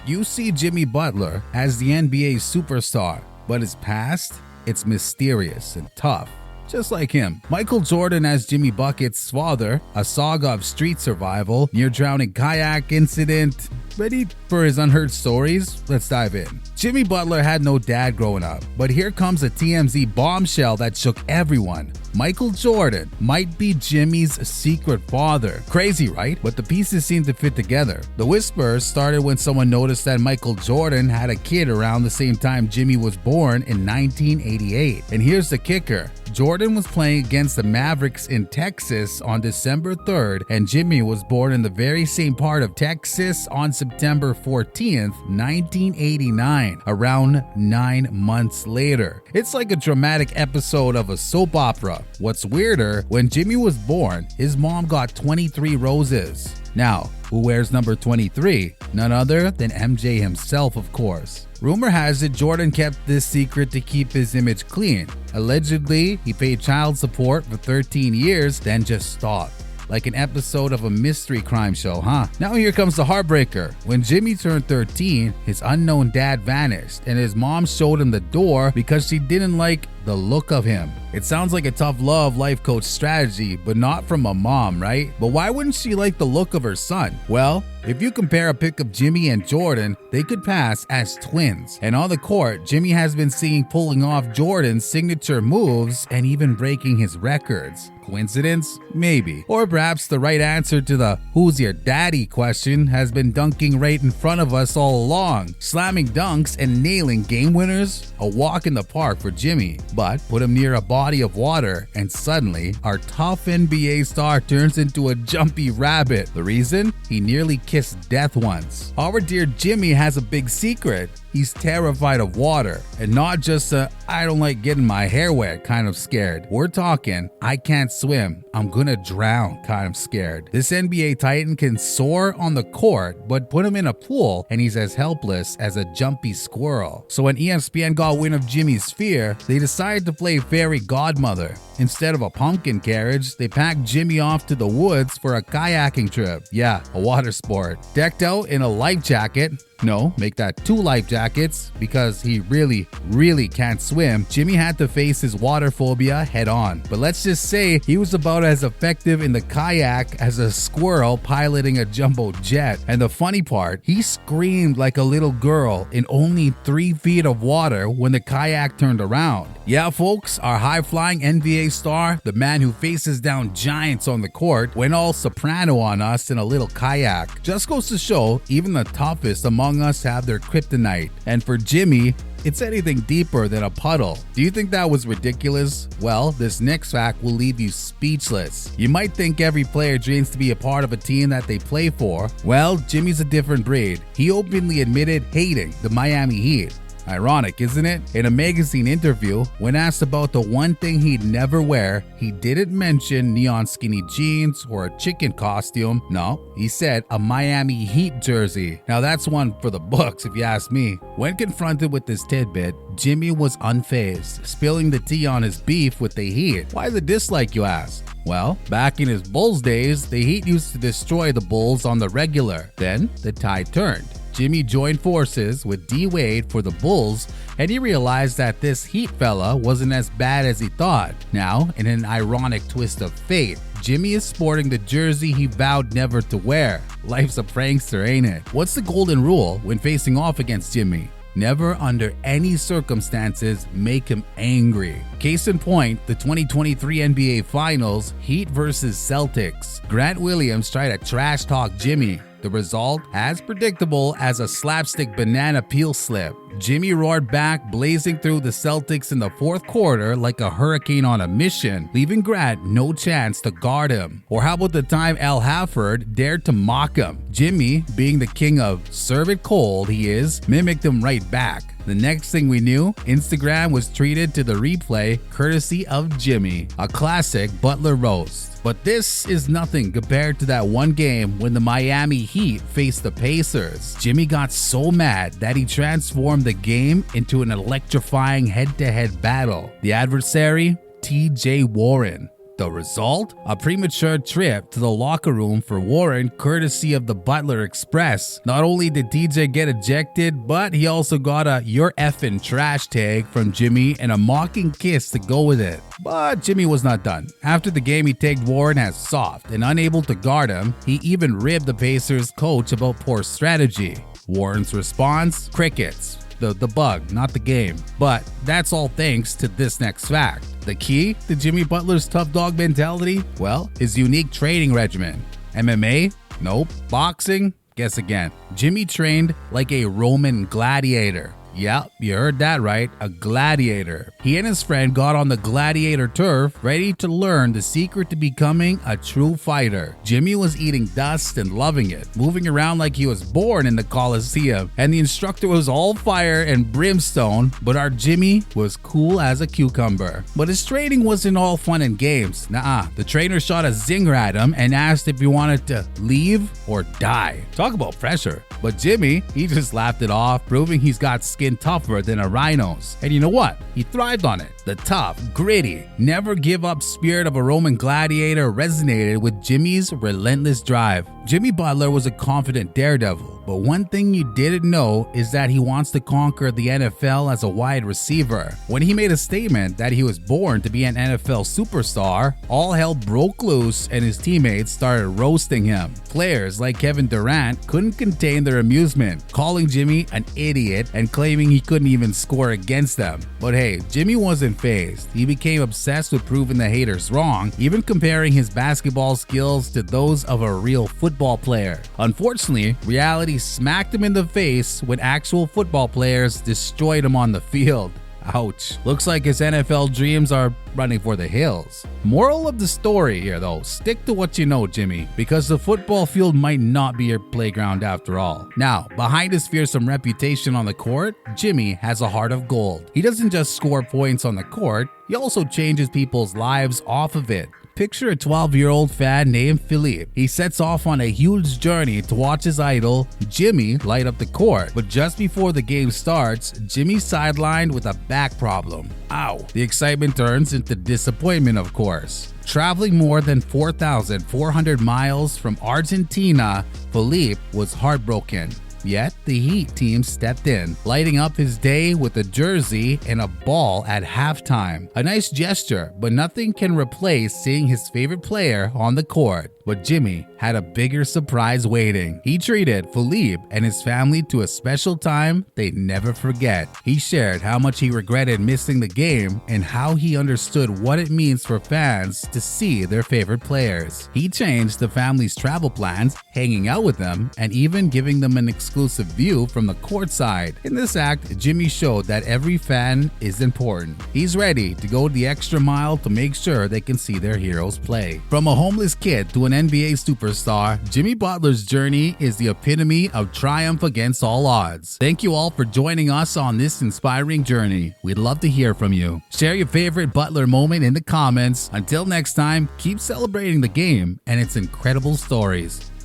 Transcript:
You see Jimmy Butler as the NBA superstar, but his past, it's mysterious and tough. Just like him. Michael Jordan as Jimmy Bucket's father, a saga of street survival, near-drowning kayak incident. Ready for his unheard stories? Let's dive in. Jimmy Butler had no dad growing up, but here comes a TMZ bombshell that shook everyone. Michael Jordan might be Jimmy's secret father. Crazy, right? But the pieces seem to fit together. The whispers started when someone noticed that Michael Jordan had a kid around the same time Jimmy was born in 1988. And here's the kicker. Jordan was playing against the Mavericks in Texas on December 3rd, and Jimmy was born in the very same part of Texas on September 14th, 1989, around 9 months later. It's like a dramatic episode of a soap opera. What's weirder, when Jimmy was born, his mom got 23 roses. Now, who wears number 23? None other than MJ himself, of course. Rumor has it Jordan kept this secret to keep his image clean. Allegedly, he paid child support for 13 years, then just stopped. Like an episode of a mystery crime show, huh? Now here comes the heartbreaker. When Jimmy turned 13, his unknown dad vanished, and his mom showed him the door because she didn't like the look of him. It sounds like a tough love life coach strategy, but not from a mom, right? But why wouldn't she like the look of her son? Well, if you compare a pic of Jimmy and Jordan, they could pass as twins. And on the court, Jimmy has been seen pulling off Jordan's signature moves and even breaking his records. Coincidence? Maybe. Or perhaps the right answer to the "who's your daddy" question has been dunking right in front of us all along. Slamming dunks and nailing game winners? A walk in the park for Jimmy. But put him near a body of water and suddenly our tough NBA star turns into a jumpy rabbit. The reason? He nearly kissed death once. Our dear Jimmy has a big secret. He's terrified of water, and not just a "I don't like getting my hair wet" kind of scared. We're talking "I can't swim, I'm gonna drown" kind of scared. This NBA Titan can soar on the court, but put him in a pool and he's as helpless as a jumpy squirrel. So when ESPN got wind of Jimmy's fear, they decided to play fairy godmother. Instead of a pumpkin carriage, they packed Jimmy off to the woods for a kayaking trip. Yeah, a water sport. Decked out in a life jacket. No, make that 2 life jackets because he really can't swim. Jimmy had to face his water phobia head on. But let's just say he was about as effective in the kayak as a squirrel piloting a jumbo jet. And the funny part, he screamed like a little girl in only 3 feet of water when the kayak turned around. Yeah, folks, our high-flying NBA star, the man who faces down giants on the court, went all soprano on us in a little kayak. Just goes to show, even the toughest among us have their kryptonite. And for Jimmy, it's anything deeper than a puddle. Do you think that was ridiculous? Well, this next fact will leave you speechless. You might think every player dreams to be a part of a team that they play for. Well, Jimmy's a different breed. He openly admitted hating the Miami Heat. Ironic, isn't it? In a magazine interview, when asked about the one thing he'd never wear, he didn't mention neon skinny jeans or a chicken costume. No, he said a Miami Heat jersey. Now that's one for the books if you ask me. When confronted with this tidbit, Jimmy was unfazed, spilling the tea on his beef with the Heat. Why the dislike, you ask? Well, back in his Bulls days, the Heat used to destroy the Bulls on the regular. Then the tide turned. Jimmy joined forces with D. Wade for the Bulls, and he realized that this Heat fella wasn't as bad as he thought. Now, in an ironic twist of fate, Jimmy is sporting the jersey he vowed never to wear. Life's a prankster, ain't it? What's the golden rule when facing off against Jimmy? Never under any circumstances make him angry. Case in point, the 2023 NBA Finals, Heat versus Celtics. Grant Williams tried to trash talk Jimmy. The result, as predictable as a slapstick banana peel slip. Jimmy roared back, blazing through the Celtics in the fourth quarter like a hurricane on a mission, leaving Grant no chance to guard him. Or how about the time Al Hafford dared to mock him? Jimmy, being the king of serve it cold he is, mimicked him right back. The next thing we knew, Instagram was treated to the replay courtesy of Jimmy, a classic Butler roast. But this is nothing compared to that one game when the Miami Heat faced the Pacers. Jimmy got so mad that he transformed the game into an electrifying head-to-head battle. The adversary, T.J. Warren. The result? A premature trip to the locker room for Warren courtesy of the Butler Express. Not only did TJ get ejected, but he also got a "you're effing trash" tag from Jimmy and a mocking kiss to go with it. But Jimmy was not done. After the game, he tagged Warren as soft and unable to guard him. He even ribbed the Pacers coach about poor strategy. Warren's response? Crickets. The bug, not the game. But that's all thanks to this next fact. The key to Jimmy Butler's tough dog mentality? Well, his unique training regimen. MMA? Nope. Boxing? Guess again. Jimmy trained like a Roman gladiator. Yep, you heard that right, a gladiator. He and his friend got on the gladiator turf, ready to learn the secret to becoming a true fighter. Jimmy was eating dust and loving it, moving around like he was born in the Coliseum, and the instructor was all fire and brimstone, but our Jimmy was cool as a cucumber. But his training wasn't all fun and games. Nuh-uh. The trainer shot a zinger at him and asked if he wanted to leave or die. Talk about pressure. But Jimmy, he just laughed it off, proving he's got skin tougher than a rhino's. And you know what? He thrived on it. The tough, gritty, never give up spirit of a Roman gladiator resonated with Jimmy's relentless drive. Jimmy Butler was a confident daredevil, but one thing you didn't know is that he wants to conquer the NFL as a wide receiver. When he made a statement that he was born to be an NFL superstar, all hell broke loose and his teammates started roasting him. Players like Kevin Durant couldn't contain their amusement, calling Jimmy an idiot and claiming he couldn't even score against them. But hey, Jimmy wasn't fazed. He became obsessed with proving the haters wrong, even comparing his basketball skills to those of a real football player. Unfortunately, reality smacked him in the face when actual football players destroyed him on the field. Ouch. Looks like his NFL dreams are running for the hills. Moral of the story here though, stick to what you know, Jimmy, because the football field might not be your playground after all. Now, behind his fearsome reputation on the court, Jimmy has a heart of gold. He doesn't just score points on the court, he also changes people's lives off of it. Picture a 12-year-old fan named Philippe. He sets off on a huge journey to watch his idol, Jimmy, light up the court. But just before the game starts, Jimmy's sidelined with a back problem. Ow! The excitement turns into disappointment, of course. Traveling more than 4,400 miles from Argentina, Philippe was heartbroken. Yet, the Heat team stepped in, lighting up his day with a jersey and a ball at halftime. A nice gesture, but nothing can replace seeing his favorite player on the court. But Jimmy had a bigger surprise waiting. He treated Philippe and his family to a special time they'd never forget. He shared how much he regretted missing the game and how he understood what it means for fans to see their favorite players. He changed the family's travel plans, hanging out with them, and even giving them an exclusive view from the courtside. In this act, Jimmy showed that every fan is important. He's ready to go the extra mile to make sure they can see their heroes play. From a homeless kid to an NBA superstar, Jimmy Butler's journey is the epitome of triumph against all odds. Thank you all for joining us on this inspiring journey. We'd love to hear from you. Share your favorite Butler moment in the comments. Until next time, keep celebrating the game and its incredible stories.